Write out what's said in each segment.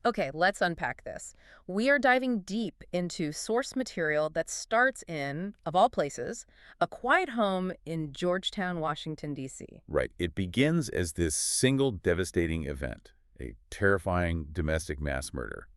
Okay, let's unpack this. We are diving deep into source material that starts in, of all places, a quiet home in Georgetown, Washington, D.C. Right. It begins as this single devastating event, a terrifying domestic mass murder.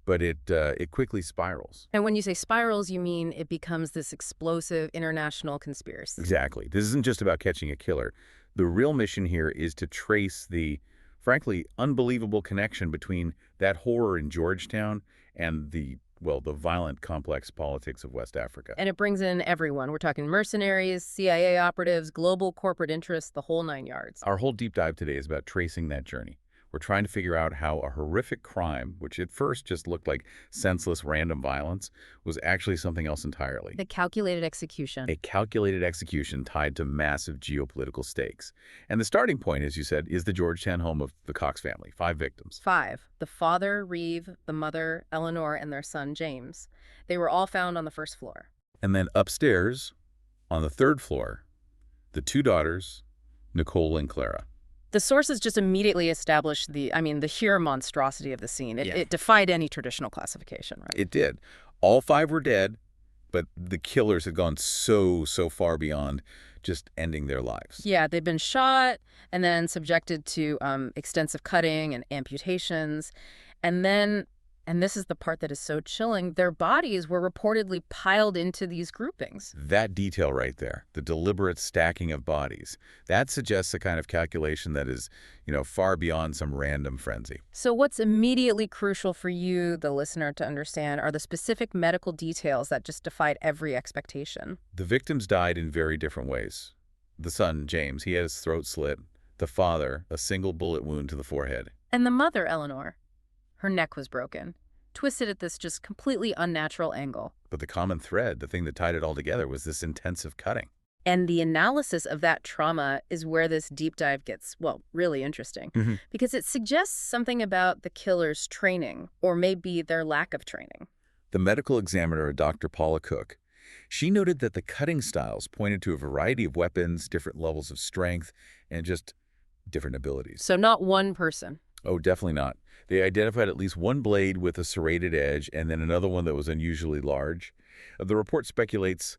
But it quickly spirals. And when you say spirals, you mean it becomes this explosive international conspiracy. Exactly. This isn't just about catching a killer. The real mission here is to trace the, frankly, unbelievable connection between that horror in Georgetown and the violent, complex politics of West Africa. And it brings in everyone. We're talking mercenaries, CIA operatives, global corporate interests, the whole nine yards. Our whole deep dive today is about tracing that journey. We're trying to figure out how a horrific crime, which at first just looked like senseless random violence, was actually something else entirely. The calculated execution. A calculated execution tied to massive geopolitical stakes. And the starting point, as you said, is the Georgetown home of the Cox family, 5 victims. 5. The father, Reeve, the mother, Eleanor, and their son, James. They were all found on the first floor. And then upstairs, on the 3rd floor, the 2 daughters, Nicole and Clara. The sources just immediately established the sheer monstrosity of the scene. Yeah. It defied any traditional classification, right? It did. All 5 were dead, but the killers had gone so far beyond just ending their lives. Yeah, they'd been shot and then subjected to extensive cutting and amputations. And then, and this is the part that is so chilling, their bodies were reportedly piled into these groupings. That detail right there, the deliberate stacking of bodies, that suggests a kind of calculation that is, far beyond some random frenzy. So what's immediately crucial for you, the listener, to understand are the specific medical details that just defied every expectation. The victims died in very different ways. The son, James, he had his throat slit. The father, a single bullet wound to the forehead. And the mother, Eleanor, her neck was broken, twisted at this just completely unnatural angle. But the common thread, the thing that tied it all together, was this intensive cutting. And the analysis of that trauma is where this deep dive gets, well, really interesting. Because it suggests something about the killer's training, or maybe their lack of training. The medical examiner, Dr. Paula Cook, she noted that the cutting styles pointed to a variety of weapons, different levels of strength, and just different abilities. So not one person. Oh, definitely not. They identified at least one blade with a serrated edge and then another one that was unusually large. The report speculates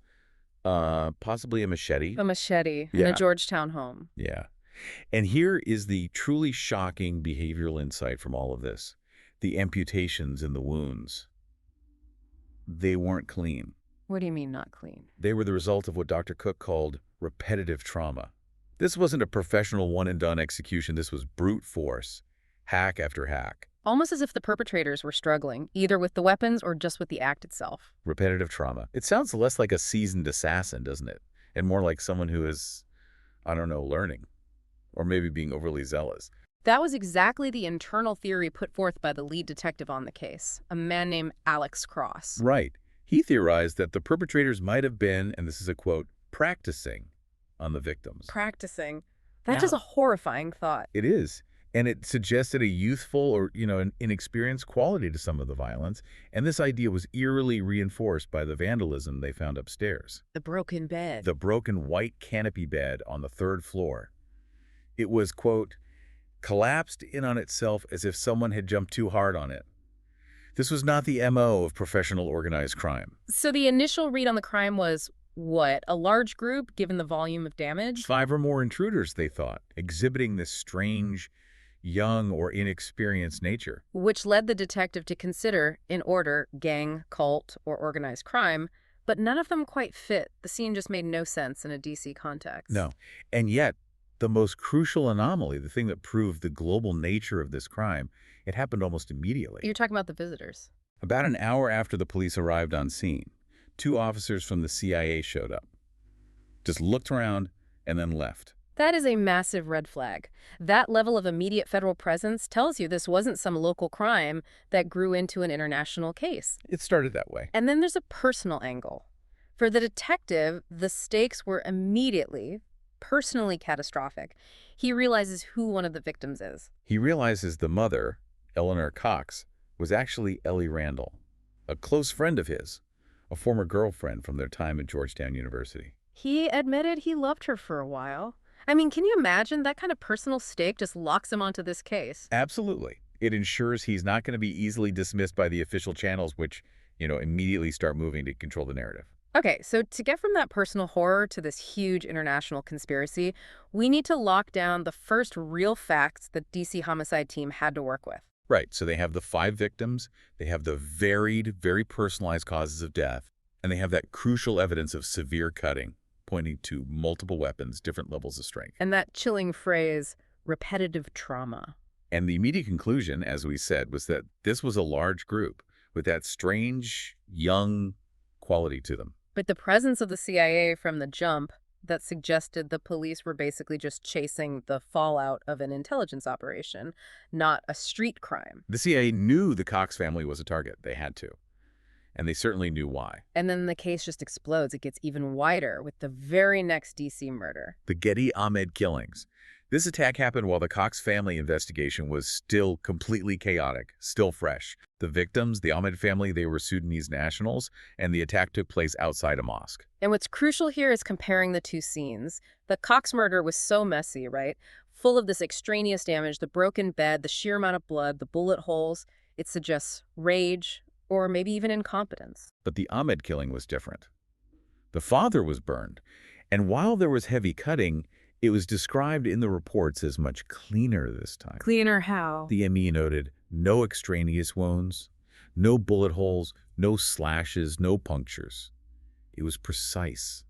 possibly a machete. A machete in a Georgetown home. Yeah. And here is the truly shocking behavioral insight from all of this. The amputations and the wounds. They weren't clean. What do you mean not clean? They were the result of what Dr. Cook called repetitive trauma. This wasn't a professional one-and-done execution. This was brute force. Hack after hack. Almost as if the perpetrators were struggling, either with the weapons or just with the act itself. Repetitive trauma. It sounds less like a seasoned assassin, doesn't it? And more like someone who is, I don't know, learning. Or maybe being overly zealous. That was exactly the internal theory put forth by the lead detective on the case, a man named Alex Cross. Right. He theorized that the perpetrators might have been, and this is a quote, practicing on the victims. Practicing. That's just a horrifying thought. It is. And it suggested a youthful or, an inexperienced quality to some of the violence. And this idea was eerily reinforced by the vandalism they found upstairs. The broken bed. The broken white canopy bed on the 3rd floor. It was, quote, collapsed in on itself as if someone had jumped too hard on it. This was not the MO of professional organized crime. So the initial read on the crime was, what, a large group given the volume of damage? 5 or more intruders, they thought, exhibiting this strange, young or inexperienced nature. Which led the detective to consider, in order, gang, cult, or organized crime, but none of them quite fit. The scene just made no sense in a DC context. No. And yet, the most crucial anomaly, the thing that proved the global nature of this crime, it happened almost immediately. You're talking about the visitors. About an hour after the police arrived on scene, 2 officers from the CIA showed up. Just looked around and then left. That is a massive red flag. That level of immediate federal presence tells you this wasn't some local crime that grew into an international case. It started that way. And then there's a personal angle. For the detective, the stakes were immediately, personally catastrophic. He realizes who one of the victims is. He realizes the mother, Eleanor Cox, was actually Ellie Randall, a close friend of his, a former girlfriend from their time at Georgetown University. He admitted he loved her for a while. I mean, can you imagine? That kind of personal stake just locks him onto this case. Absolutely. It ensures he's not going to be easily dismissed by the official channels, which, immediately start moving to control the narrative. Okay, so to get from that personal horror to this huge international conspiracy, we need to lock down the first real facts the DC homicide team had to work with. Right, so they have the 5 victims, they have the varied, very personalized causes of death, and they have that crucial evidence of severe cutting, pointing to multiple weapons, different levels of strength. And that chilling phrase, repetitive trauma. And the immediate conclusion, as we said, was that this was a large group with that strange, young quality to them. But the presence of the CIA from the jump that suggested the police were basically just chasing the fallout of an intelligence operation, not a street crime. The CIA knew the Cox family was a target. They had to. And they certainly knew why. And then the case just explodes. It gets even wider with the very next DC murder. The Getty Ahmed killings. This attack happened while the Cox family investigation was still completely chaotic, still fresh. The victims, the Ahmed family, they were Sudanese nationals, and the attack took place outside a mosque. And what's crucial here is comparing the two scenes. The Cox murder was so messy, right? Full of this extraneous damage, the broken bed, the sheer amount of blood, the bullet holes. It suggests rage or maybe even incompetence. But the Ahmed killing was different. The father was burned, and while there was heavy cutting, it was described in the reports as much cleaner this time. Cleaner how? The ME noted no extraneous wounds, no bullet holes, no slashes, no punctures. It was precise.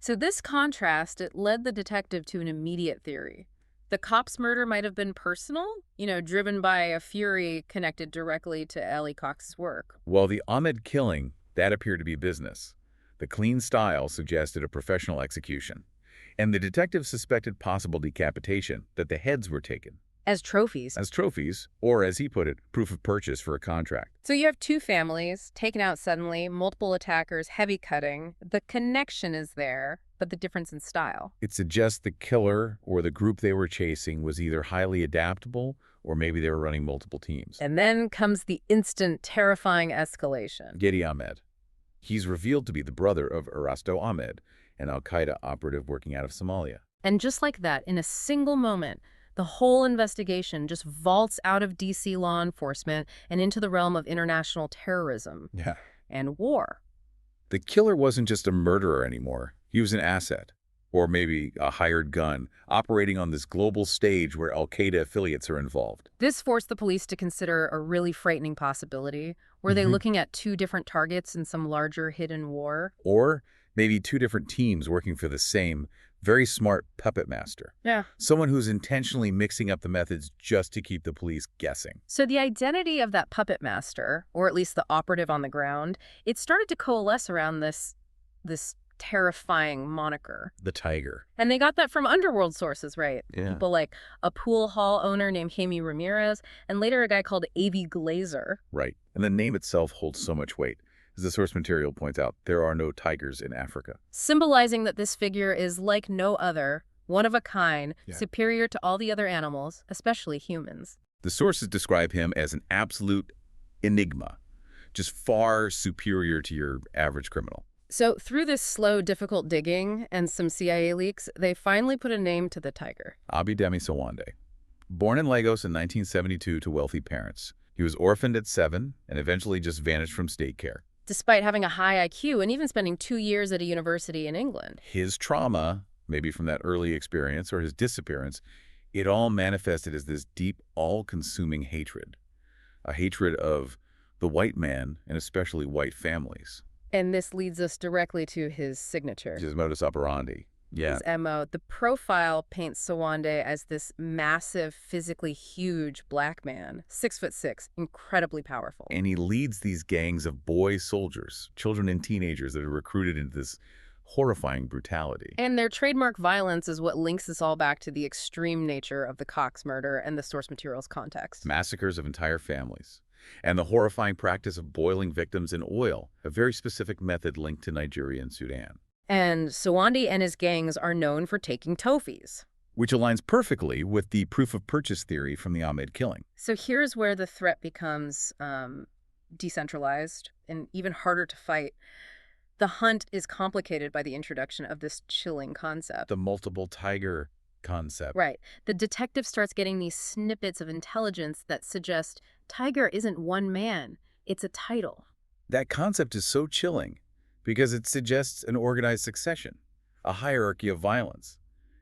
So this contrast, it led the detective to an immediate theory. The cop's murder might have been personal, driven by a fury connected directly to Ellie Cox's work. While the Ahmed killing, that appeared to be business. The clean style suggested a professional execution. And the detective suspected possible decapitation, that the heads were taken. As trophies. As trophies, or as he put it, proof of purchase for a contract. So you have two families, taken out suddenly, multiple attackers, heavy cutting. The connection is there, but the difference in style. It suggests the killer or the group they were chasing was either highly adaptable or maybe they were running multiple teams. And then comes the instant, terrifying escalation. Getty Ahmed. He's revealed to be the brother of Erasto Ahmed, an al-Qaeda operative working out of Somalia. And just like that, in a single moment, the whole investigation just vaults out of DC law enforcement and into the realm of international terrorism and war. The killer wasn't just a murderer anymore. He was an asset, or maybe a hired gun, operating on this global stage where al-Qaeda affiliates are involved. This forced the police to consider a really frightening possibility. Were they looking at two different targets in some larger hidden war? Or maybe two different teams working for the same very smart puppet master. Yeah. Someone who's intentionally mixing up the methods just to keep the police guessing. So the identity of that puppet master, or at least the operative on the ground, it started to coalesce around this terrifying moniker. The Tiger. And they got that from underworld sources, right? Yeah. People like a pool hall owner named Jaime Ramirez, and later a guy called A.V. Glazer. Right. And the name itself holds so much weight. As the source material points out, there are no tigers in Africa. Symbolizing that this figure is like no other, one of a kind, superior to all the other animals, especially humans. The sources describe him as an absolute enigma, just far superior to your average criminal. So through this slow, difficult digging and some CIA leaks, they finally put a name to the tiger. Abidemi Sowande. Born in Lagos in 1972 to wealthy parents, he was orphaned at 7 and eventually just vanished from state care. Despite having a high IQ and even spending 2 years at a university in England. His trauma, maybe from that early experience or his disappearance, it all manifested as this deep, all-consuming hatred. A hatred of the white man and especially white families. And this leads us directly to his signature. His modus operandi. Yeah. His MO. The profile paints Sowande as this massive, physically huge black man, 6'6", incredibly powerful. And he leads these gangs of boy soldiers, children and teenagers that are recruited into this horrifying brutality. And their trademark violence is what links us all back to the extreme nature of the Cox murder and the source material's context. Massacres of entire families. And the horrifying practice of boiling victims in oil, a very specific method linked to Nigeria and Sudan. And Sowande and his gangs are known for taking trophies. Which aligns perfectly with the proof of purchase theory from the Ahmed killing. So here's where the threat becomes decentralized and even harder to fight. The hunt is complicated by the introduction of this chilling concept. The multiple tiger concept. Right. The detective starts getting these snippets of intelligence that suggest tiger isn't one man, it's a title. That concept is so chilling because it suggests an organized succession, a hierarchy of violence.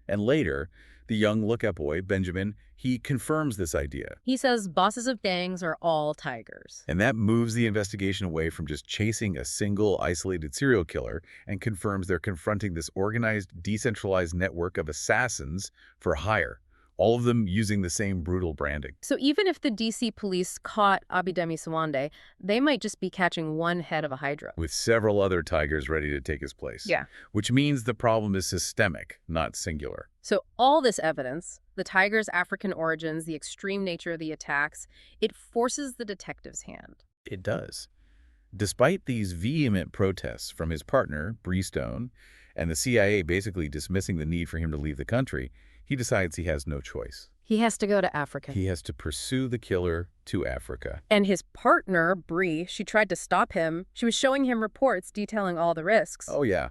And later, the young lookout boy, Benjamin, he confirms this idea. He says bosses of gangs are all tigers. And that moves the investigation away from just chasing a single, isolated serial killer and confirms they're confronting this organized, decentralized network of assassins for hire, all of them using the same brutal branding. So even if the DC police caught Abidemi Sawande, they might just be catching one head of a hydra. With several other tigers ready to take his place. Yeah. Which means the problem is systemic, not singular. So all this evidence, the tiger's African origins, the extreme nature of the attacks, it forces the detective's hand. It does. Despite these vehement protests from his partner, Bree Stone, and the CIA basically dismissing the need for him to leave the country, he decides he has no choice. He has to go to Africa. He has to pursue the killer to Africa. And his partner, Bree, she tried to stop him. She was showing him reports detailing all the risks. Oh, yeah.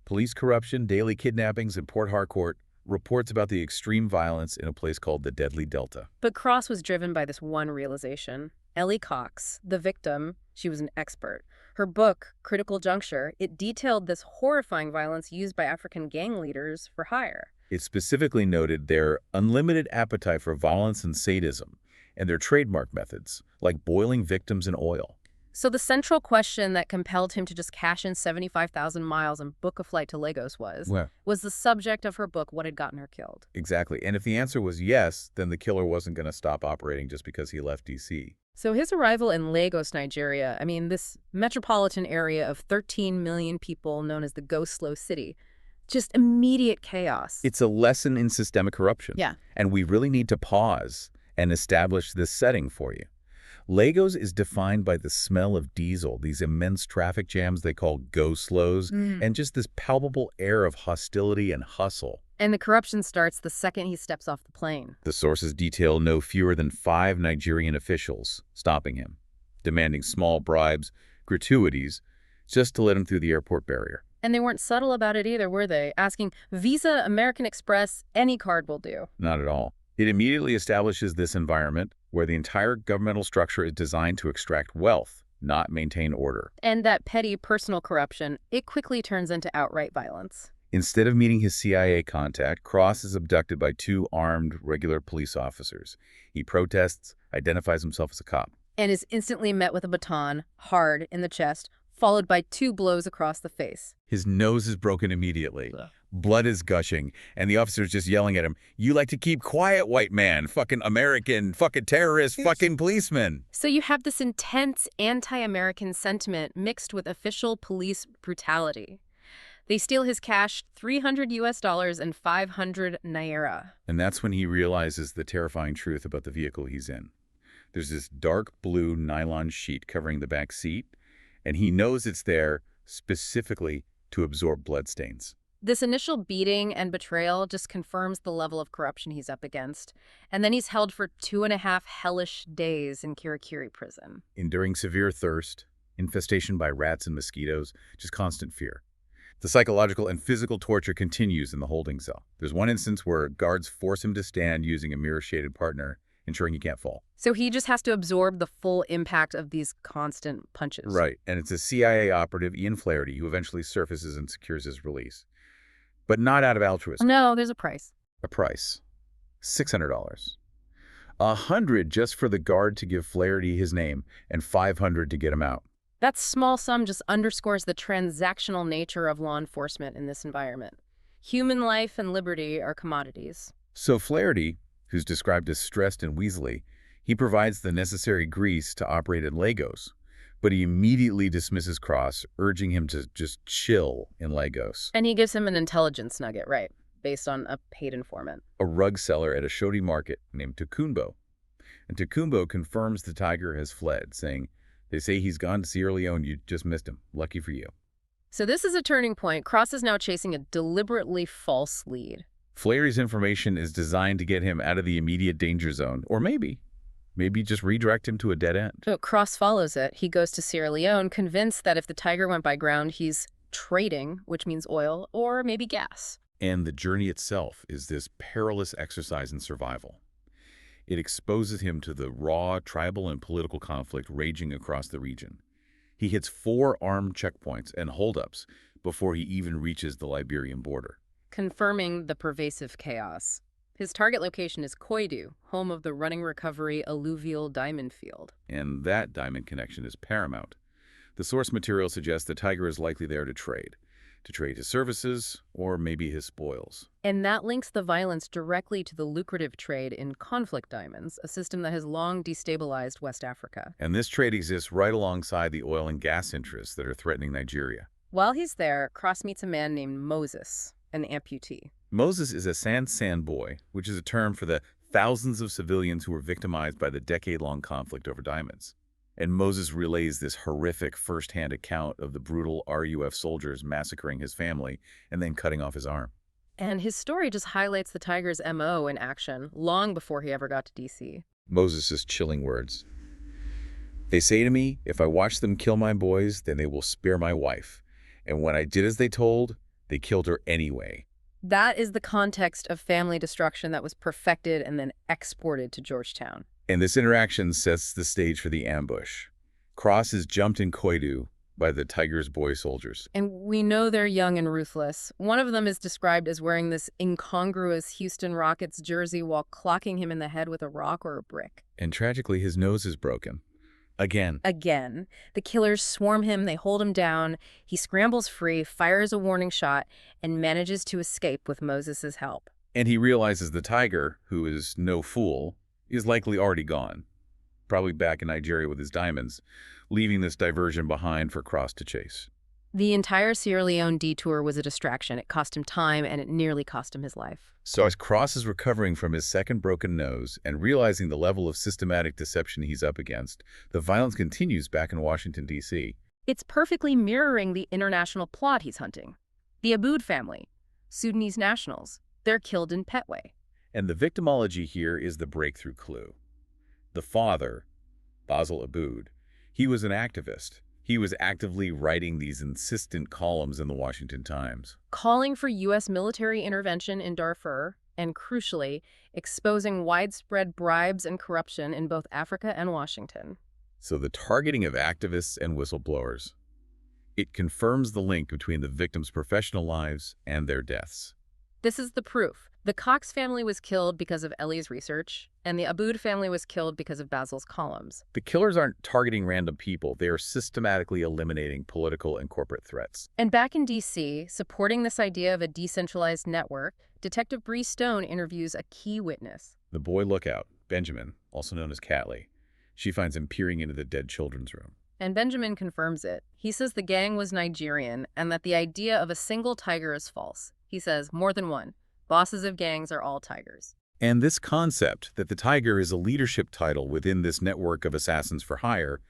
Police corruption, daily kidnappings in Port Harcourt, reports about the extreme violence in a place called the Deadly Delta. But Cross was driven by this one realization. Ellie Cox, the victim, she was an expert. Her book, Critical Juncture, it detailed this horrifying violence used by African gang leaders for hire. It specifically noted their unlimited appetite for violence and sadism, and their trademark methods, like boiling victims in oil. So the central question that compelled him to just cash in 75,000 miles and book a flight to Lagos was the subject of her book, what had gotten her killed. Exactly. And if the answer was yes, then the killer wasn't going to stop operating just because he left D.C. So his arrival in Lagos, Nigeria, this metropolitan area of 13 million people known as the Go-Slow City, just immediate chaos. It's a lesson in systemic corruption. Yeah. And we really need to pause and establish this setting for you. Lagos is defined by the smell of diesel, these immense traffic jams they call go-slows, and just this palpable air of hostility and hustle. And the corruption starts the second he steps off the plane. The sources detail no fewer than 5 Nigerian officials stopping him, demanding small bribes, gratuities, just to let him through the airport barrier. And they weren't subtle about it either, were they? Asking, Visa, American Express, any card will do. Not at all. It immediately establishes this environment where the entire governmental structure is designed to extract wealth, not maintain order. And that petty personal corruption, it quickly turns into outright violence. Instead of meeting his CIA contact, Cross is abducted by 2 armed regular police officers. He protests, identifies himself as a cop. And is instantly met with a baton, hard in the chest, followed by 2 blows across the face. His nose is broken immediately. Blood is gushing, and the officer's just yelling at him, "You like to keep quiet, white man, fucking American, fucking terrorist, fucking policeman." So you have this intense anti-American sentiment mixed with official police brutality. They steal his cash, $300 and 500 naira. And that's when he realizes the terrifying truth about the vehicle he's in. There's this dark blue nylon sheet covering the back seat, and he knows it's there specifically to absorb bloodstains. This initial beating and betrayal just confirms the level of corruption he's up against. And then he's held for 2.5 hellish days in Kirikiri prison. Enduring severe thirst, infestation by rats and mosquitoes, just constant fear. The psychological and physical torture continues in the holding cell. There's one instance where guards force him to stand using a mirror-shaded partner, ensuring he can't fall. So he just has to absorb the full impact of these constant punches. Right, and it's a CIA operative, Ian Flaherty, who eventually surfaces and secures his release. But not out of altruism. No, there's a price. A price. $600. $100 just for the guard to give Flaherty his name, and $500 to get him out. That small sum just underscores the transactional nature of law enforcement in this environment. Human life and liberty are commodities. So Flaherty, who's described as stressed and weaselly, he provides the necessary grease to operate in Lagos, but he immediately dismisses Cross, urging him to just chill in Lagos. And he gives him an intelligence nugget, right, based on a paid informant. A rug seller at a shoddy market named Tukumbo. And Tukumbo confirms the tiger has fled, saying, "They say he's gone to Sierra Leone. You just missed him. Lucky for you." So this is a turning point. Cross is now chasing a deliberately false lead. Flaherty's information is designed to get him out of the immediate danger zone, or maybe just redirect him to a dead end. So Cross follows it. He goes to Sierra Leone, convinced that if the tiger went by ground, he's trading, which means oil, or maybe gas. And the journey itself is this perilous exercise in survival. It exposes him to the raw tribal and political conflict raging across the region. He hits 4 armed checkpoints and holdups before he even reaches the Liberian border. confirming the pervasive chaos. His target location is Koidu, home of the running recovery alluvial diamond field. And that diamond connection is paramount. The source material suggests the tiger is likely there to trade his services or maybe his spoils. And that links the violence directly to the lucrative trade in conflict diamonds, a system that has long destabilized West Africa. And this trade exists right alongside the oil and gas interests that are threatening Nigeria. While he's there, Cross meets a man named Moses, an amputee. Moses is a San boy, which is a term for the thousands of civilians who were victimized by the decade-long conflict over diamonds. And Moses relays this horrific first-hand account of the brutal RUF soldiers massacring his family and then cutting off his arm. And his story just highlights the tiger's MO in action, long before he ever got to DC. Moses' chilling words. They say to me, if I watch them kill my boys, then they will spare my wife. And when I did as they told, they killed her anyway. That is the context of family destruction that was perfected and then exported to Georgetown. And this interaction sets the stage for the ambush. Cross is jumped in Koidu by the tiger's boy soldiers. And we know they're young and ruthless. One of them is described as wearing this incongruous Houston Rockets jersey while clocking him in the head with a rock or a brick. And tragically, his nose is broken. Again. The killers swarm him, they hold him down. He scrambles free, fires a warning shot, and manages to escape with Moses' help. And he realizes the tiger, who is no fool, is likely already gone. Probably back in Nigeria with his diamonds, leaving this diversion behind for Cross to chase. The entire Sierra Leone detour was a distraction. It cost him time, and it nearly cost him his life. So as Cross is recovering from his second broken nose and realizing the level of systematic deception he's up against, the violence continues back in Washington, D.C. It's perfectly mirroring the international plot he's hunting. The Aboud family, Sudanese nationals, they're killed in Petway. And the victimology here is the breakthrough clue. The father, Basil Aboud, he was an activist. He was actively writing these insistent columns in the Washington Times, Calling for U.S. military intervention in Darfur, and crucially, exposing widespread bribes and corruption in both Africa and Washington. So the targeting of activists and whistleblowers, it confirms the link between the victims' professional lives and their deaths. This is the proof. The Cox family was killed because of Ellie's research, and the Aboud family was killed because of Basil's columns. The killers aren't targeting random people. They are systematically eliminating political and corporate threats. And back in D.C., supporting this idea of a decentralized network, Detective Bree Stone interviews a key witness. The boy lookout, Benjamin, also known as Catley. She finds him peering into the dead children's room. And Benjamin confirms it. He says the gang was Nigerian and that the idea of a single tiger is false. He says, more than one. Bosses of gangs are all tigers. And this concept that the tiger is a leadership title within this network of assassins for hire,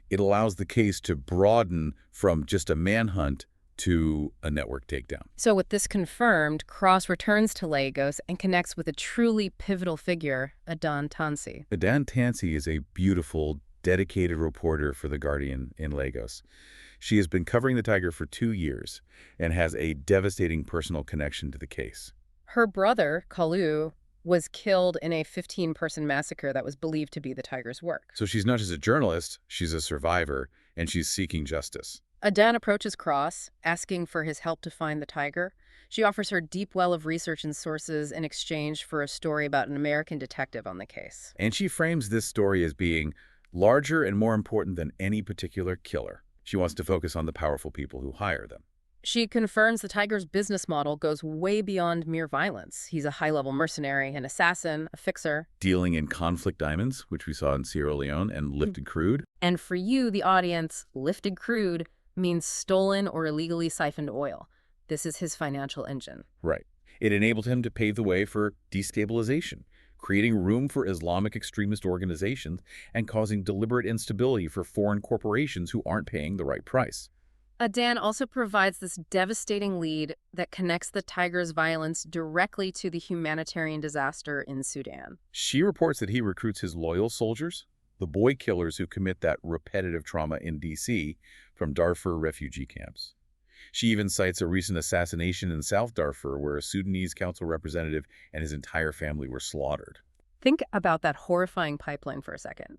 it allows the case to broaden from just a manhunt to a network takedown. So with this confirmed, Cross returns to Lagos and connects with a truly pivotal figure, Adan Tansi. Adan Tansi is a beautiful, dedicated reporter for The Guardian in Lagos. She has been covering the tiger for 2 years and has a devastating personal connection to the case. Her brother, Kalu, was killed in a 15-person massacre that was believed to be the tiger's work. So she's not just a journalist, she's a survivor, and she's seeking justice. Adan approaches Cross, asking for his help to find the tiger. She offers her deep well of research and sources in exchange for a story about an American detective on the case. And she frames this story as being larger and more important than any particular killer. She wants to focus on the powerful people who hire them. She confirms the tiger's business model goes way beyond mere violence. He's a high-level mercenary, an assassin, a fixer. Dealing in conflict diamonds, which we saw in Sierra Leone, and lifted crude. And for you, the audience, lifted crude means stolen or illegally siphoned oil. This is his financial engine. Right. It enabled him to pave the way for destabilization, creating room for Islamic extremist organizations and causing deliberate instability for foreign corporations who aren't paying the right price. Adan also provides this devastating lead that connects the tiger's violence directly to the humanitarian disaster in Sudan. She reports that he recruits his loyal soldiers, the boy killers who commit that repetitive trauma in D.C., from Darfur refugee camps. She even cites a recent assassination in South Darfur where a Sudanese council representative and his entire family were slaughtered. Think about that horrifying pipeline for a second.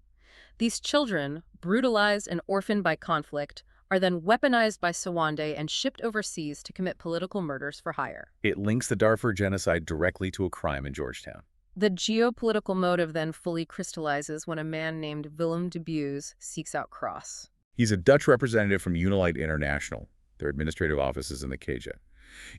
These children, brutalized and orphaned by conflict, are then weaponized by Sowande and shipped overseas to commit political murders for hire. It links the Darfur genocide directly to a crime in Georgetown. The geopolitical motive then fully crystallizes when a man named Willem de Buys seeks out Cross. He's a Dutch representative from Unilite International, their administrative offices in the Keja.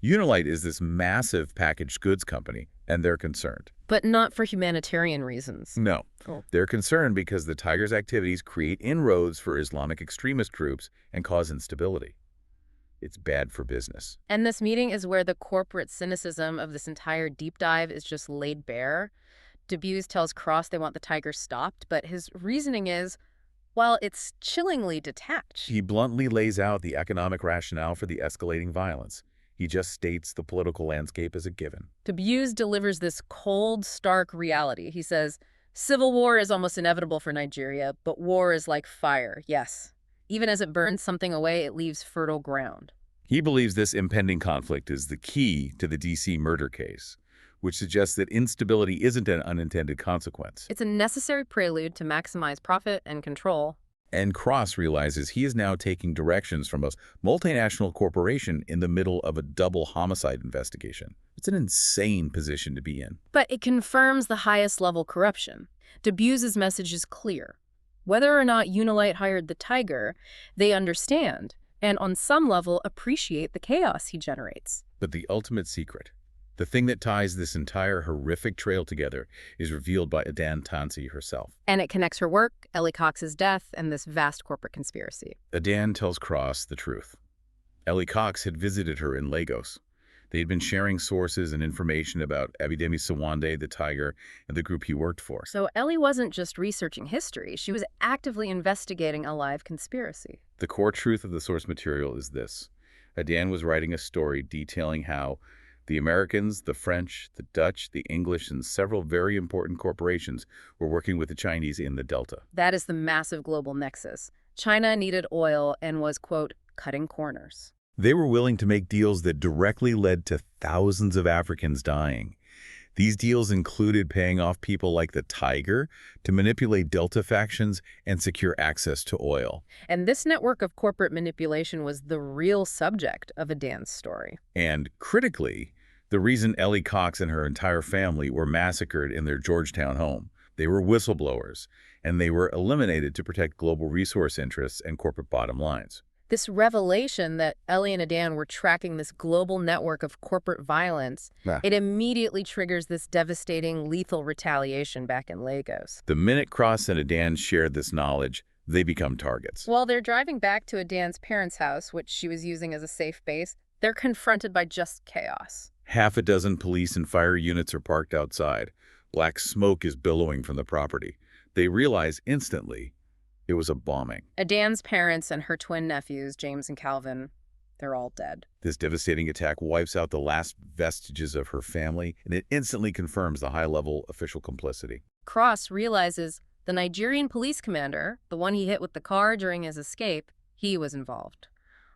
Unilite is this massive packaged goods company, and they're concerned. But not for humanitarian reasons. No, Oh. they're concerned because the Tiger's activities create inroads for Islamic extremist groups and cause instability. It's bad for business. And this meeting is where the corporate cynicism of this entire deep dive is just laid bare. De Buys tells Cross they want the Tiger stopped, but his reasoning is, well, it's chillingly detached. He bluntly lays out the economic rationale for the escalating violence. He just states the political landscape as a given. De Buys delivers this cold, stark reality. He says, civil war is almost inevitable for Nigeria, but war is like fire, yes. Even as it burns something away, it leaves fertile ground. He believes this impending conflict is the key to the D.C. murder case, which suggests that instability isn't an unintended consequence. It's a necessary prelude to maximize profit and control. And Cross realizes he is now taking directions from a multinational corporation in the middle of a double homicide investigation. It's an insane position to be in. But it confirms the highest level corruption. De Buys' message is clear. Whether or not Unilite hired the Tiger, they understand, and on some level appreciate the chaos he generates. But the ultimate secret, the thing that ties this entire horrific trail together, is revealed by Adan Tansi herself. And it connects her work, Ellie Cox's death, and this vast corporate conspiracy. Adan tells Cross the truth. Ellie Cox had visited her in Lagos. They had been sharing sources and information about Abidemi Sowande, the Tiger, and the group he worked for. So Ellie wasn't just researching history, she was actively investigating a live conspiracy. The core truth of the source material is this. Adan was writing a story detailing how the Americans, the French, the Dutch, the English, and several very important corporations were working with the Chinese in the Delta. That is the massive global nexus. China needed oil and was, quote, cutting corners. They were willing to make deals that directly led to thousands of Africans dying. These deals included paying off people like the Tiger to manipulate Delta factions and secure access to oil. And this network of corporate manipulation was the real subject of Adan's story. And critically, the reason Ellie Cox and her entire family were massacred in their Georgetown home. They were whistleblowers, and they were eliminated to protect global resource interests and corporate bottom lines. This revelation that Ellie and Adan were tracking this global network of corporate violence, it immediately triggers this devastating, lethal retaliation back in Lagos. The minute Cross and Adan shared this knowledge, they become targets. While they're driving back to Adan's parents' house, which she was using as a safe base, they're confronted by just chaos. Half a dozen police and fire units are parked outside. Black smoke is billowing from the property. They realize instantly it was a bombing. Adan's parents and her twin nephews, James and Calvin, they're all dead. This devastating attack wipes out the last vestiges of her family, and it instantly confirms the high-level official complicity. Cross realizes the Nigerian police commander, the one he hit with the car during his escape, he was involved,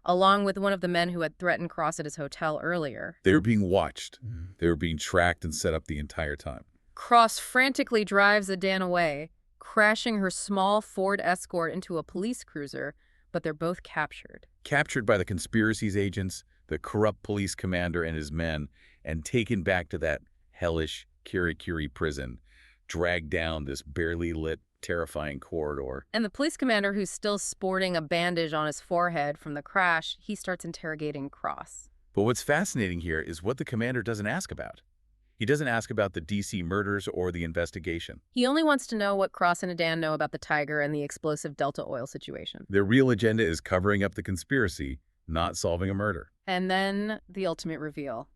along with one of the men who had threatened Cross at his hotel earlier. They were being watched. They were being tracked and set up the entire time. Cross frantically drives Adan away, crashing her small Ford Escort into a police cruiser, but they're both captured. Captured by the conspiracy's agents, the corrupt police commander and his men, and taken back to that hellish Kirikiri prison, dragged down this barely lit, terrifying corridor. And the police commander, who's still sporting a bandage on his forehead from the crash, he starts interrogating Cross. But what's fascinating here is what the commander doesn't ask about. He doesn't ask about the D.C. murders or the investigation. He only wants to know what Cross and Adan know about the Tiger and the explosive Delta oil situation. Their real agenda is covering up the conspiracy, not solving a murder. And then the ultimate reveal.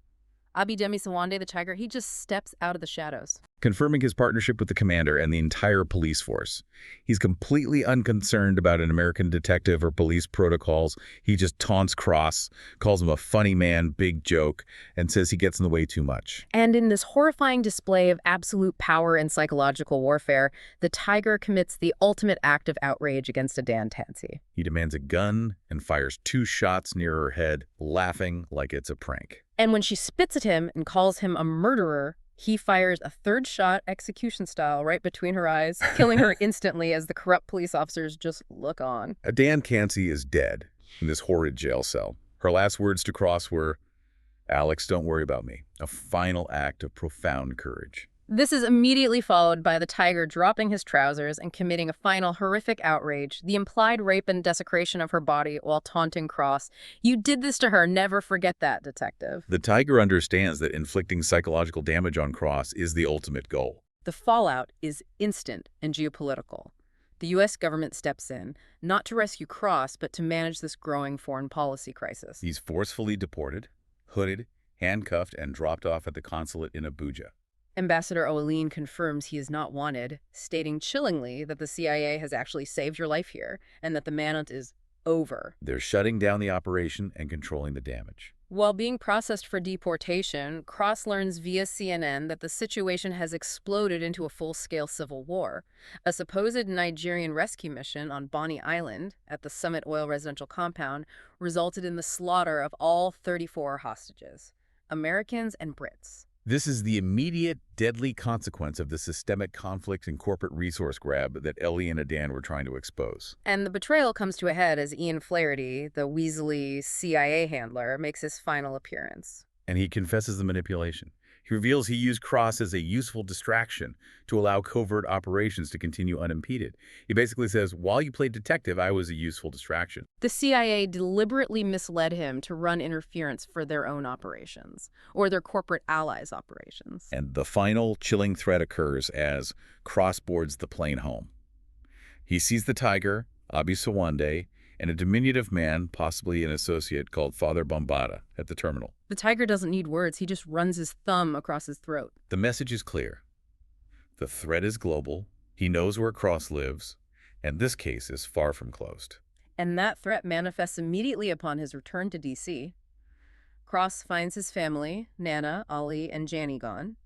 Abidemi Sowande, the Tiger, he just steps out of the shadows. confirming his partnership with the commander and the entire police force. He's completely unconcerned about an American detective or police protocols. He just taunts Cross, calls him a funny man, big joke, and says he gets in the way too much. And in this horrifying display of absolute power and psychological warfare, the tiger commits the ultimate act of outrage against Adan Tansey. He demands a gun and fires 2 shots near her head, laughing like it's a prank. And when she spits at him and calls him a murderer, he fires a 3rd shot execution style right between her eyes, killing her instantly as the corrupt police officers just look on. Adan Tansey is dead in this horrid jail cell. Her last words to Cross were, "Alex, don't worry about me." A final act of profound courage. This is immediately followed by the tiger dropping his trousers and committing a final horrific outrage, the implied rape and desecration of her body while taunting Cross. "You did this to her. Never forget that, detective." The tiger understands that inflicting psychological damage on Cross is the ultimate goal. The fallout is instant and geopolitical. The U.S. government steps in, not to rescue Cross, but to manage this growing foreign policy crisis. He's forcefully deported, hooded, handcuffed, and dropped off at the consulate in Abuja. Ambassador Owaleen confirms he is not wanted, stating chillingly that the CIA has actually saved your life here and that the manhunt is over. They're shutting down the operation and controlling the damage. While being processed for deportation, Cross learns via CNN that the situation has exploded into a full-scale civil war. A supposed Nigerian rescue mission on Bonny Island at the Summit Oil residential compound resulted in the slaughter of all 34 hostages, Americans and Brits. This is the immediate, deadly consequence of the systemic conflict and corporate resource grab that Ellie and Adan were trying to expose. And the betrayal comes to a head as Ian Flaherty, the Weasley CIA handler, makes his final appearance. And he confesses the manipulation. He reveals he used Cross as a useful distraction to allow covert operations to continue unimpeded. He basically says, while you played detective, I was a useful distraction. The CIA deliberately misled him to run interference for their own operations, or their corporate allies' operations. And the final chilling threat occurs as Cross boards the plane home. He sees the tiger, Abi Sawande, and a diminutive man, possibly an associate, called Father Bombada, at the terminal. The tiger doesn't need words. He just runs his thumb across his throat. The message is clear. The threat is global. He knows where Cross lives, and this case is far from closed. And that threat manifests immediately upon his return to D.C. Cross finds his family, Nana, Ali, and Janie gone.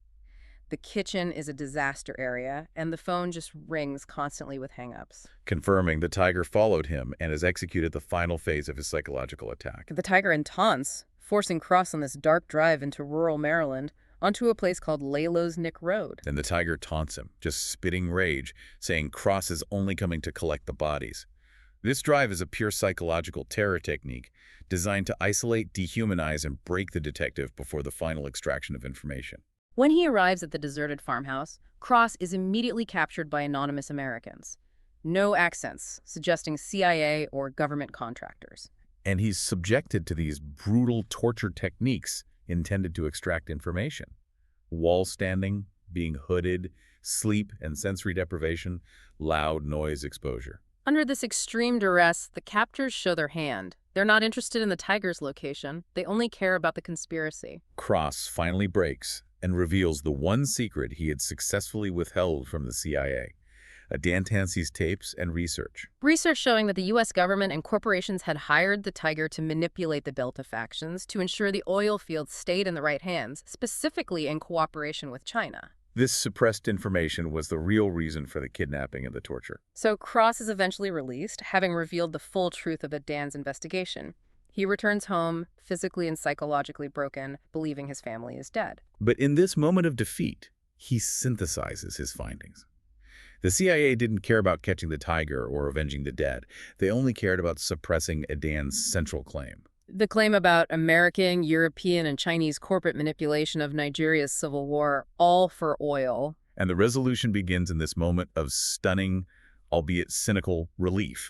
The kitchen is a disaster area, and the phone just rings constantly with hang-ups. Confirming the tiger followed him and has executed the final phase of his psychological attack. The tiger taunts, forcing Cross on this dark drive into rural Maryland onto a place called Lalo's Nick Road. Then the tiger taunts him, just spitting rage, saying Cross is only coming to collect the bodies. This drive is a pure psychological terror technique designed to isolate, dehumanize, and break the detective before the final extraction of information. When he arrives at the deserted farmhouse, Cross is immediately captured by anonymous Americans. No accents, suggesting CIA or government contractors. And he's subjected to these brutal torture techniques intended to extract information. Wall standing, being hooded, sleep and sensory deprivation, loud noise exposure. Under this extreme duress, the captors show their hand. They're not interested in the tiger's location. They only care about the conspiracy. Cross finally breaks and reveals the one secret he had successfully withheld from the CIA, Adan Tansey's tapes and research. Research showing that the U.S. government and corporations had hired the tiger to manipulate the Delta factions to ensure the oil fields stayed in the right hands, specifically in cooperation with China. This suppressed information was the real reason for the kidnapping and the torture. So Cross is eventually released, having revealed the full truth of Adan's investigation. He returns home, physically and psychologically broken, believing his family is dead. But in this moment of defeat, he synthesizes his findings. The CIA didn't care about catching the tiger or avenging the dead. They only cared about suppressing Adan's central claim. The claim about American, European, and Chinese corporate manipulation of Nigeria's civil war, all for oil. And the resolution begins in this moment of stunning, albeit cynical, relief.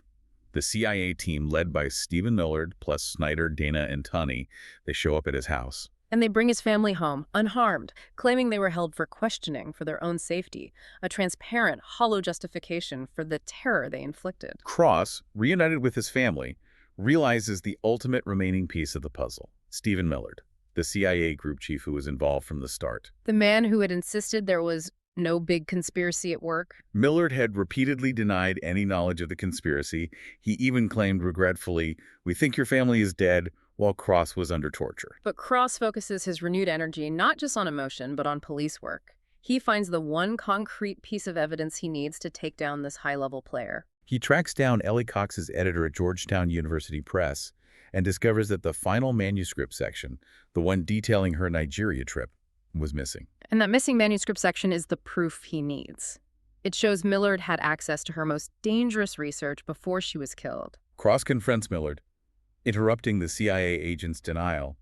The CIA team, led by Stephen Millard, plus Snyder, Dana, and Tunney, they show up at his house. And they bring his family home, unharmed, claiming they were held for questioning for their own safety, a transparent, hollow justification for the terror they inflicted. Cross, reunited with his family, realizes the ultimate remaining piece of the puzzle, Stephen Millard, the CIA group chief who was involved from the start. The man who had insisted there was No big conspiracy at work. Millard had repeatedly denied any knowledge of the conspiracy. He even claimed regretfully, "We think your family is dead," while Cross was under torture. But Cross focuses his renewed energy not just on emotion, but on police work. He finds the one concrete piece of evidence he needs to take down this high-level player. He tracks down Ellie Cox's editor at Georgetown University Press and discovers that the final manuscript section, the one detailing her Nigeria trip, was missing. And that missing manuscript section is the proof he needs. It shows Millard had access to her most dangerous research before she was killed. Cross confronts Millard, interrupting the CIA agent's denial,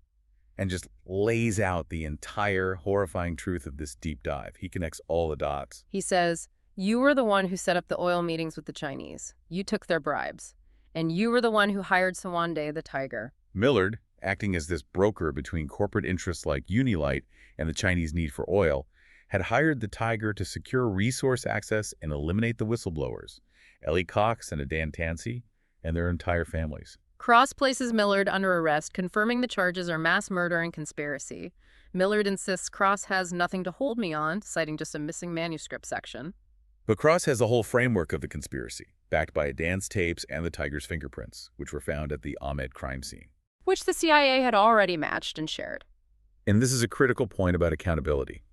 and just lays out the entire horrifying truth of this deep dive. He connects all the dots. He says, "You were the one who set up the oil meetings with the Chinese. You took their bribes. And you were the one who hired Sawande, the tiger." Millard, acting as this broker between corporate interests like Unilite and the Chinese need for oil, had hired the tiger to secure resource access and eliminate the whistleblowers, Ellie Cox and Adan Tansey, and their entire families. Cross places Millard under arrest, confirming the charges are mass murder and conspiracy. Millard insists Cross has nothing to hold me on, citing just a missing manuscript section. But Cross has the whole framework of the conspiracy, backed by Adan's tapes and the tiger's fingerprints, which were found at the Ahmed crime scene. Which the CIA had already matched and shared. And this is a critical point about accountability.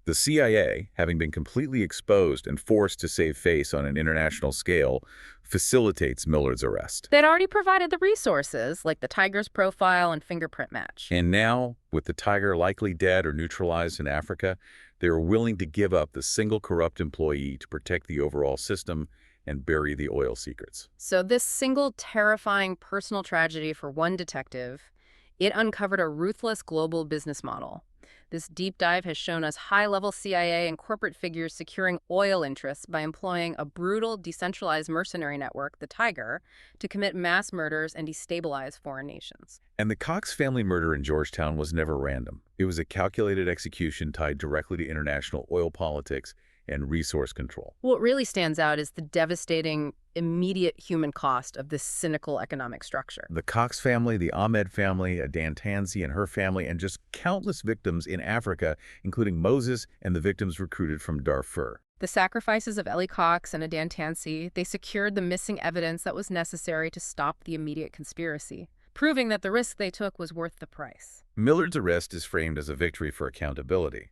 The CIA, having been completely exposed and forced to save face on an international scale, facilitates Millard's arrest. They'd already provided the resources, like the tiger's profile and fingerprint match. And now, with the tiger likely dead or neutralized in Africa, they are willing to give up the single corrupt employee to protect the overall system and bury the oil secrets. So this single terrifying personal tragedy for one detective, it uncovered a ruthless global business model. This deep dive has shown us high-level CIA and corporate figures securing oil interests by employing a brutal, decentralized mercenary network, the Tiger, to commit mass murders and destabilize foreign nations. And the Cox family murder in Georgetown was never random. It was a calculated execution tied directly to international oil politics and resource control. What really stands out is the devastating, immediate human cost of this cynical economic structure. The Cox family, the Ahmed family, Adan Tansey and her family, and just countless victims in Africa, including Moses and the victims recruited from Darfur. The sacrifices of Ellie Cox and Adan Tansey, they secured the missing evidence that was necessary to stop the immediate conspiracy, proving that the risk they took was worth the price. Millard's arrest is framed as a victory for accountability.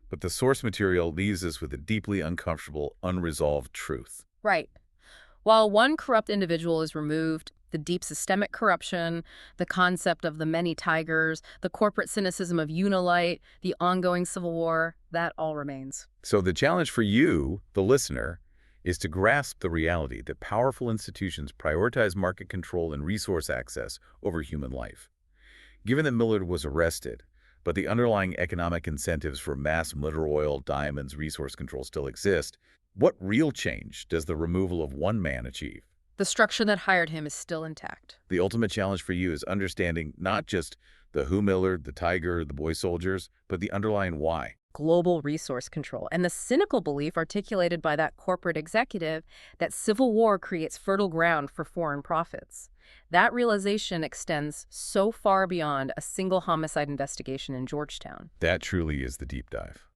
But the source material leaves us with a deeply uncomfortable, unresolved truth. Right. While one corrupt individual is removed, the deep systemic corruption, the concept of the many tigers, the corporate cynicism of Unilite, the ongoing civil war, that all remains. So the challenge for you, the listener, is to grasp the reality that powerful institutions prioritize market control and resource access over human life. Given that Millard was arrested, but the underlying economic incentives for mass murder oil, diamonds, resource control still exist, what real change does the removal of one man achieve? The structure that hired him is still intact. The ultimate challenge for you is understanding not just the who Millard, the tiger, the boy soldiers, but the underlying why. Global resource control, and the cynical belief articulated by that corporate executive that civil war creates fertile ground for foreign profits. That realization extends so far beyond a single homicide investigation in Georgetown. That truly is the deep dive.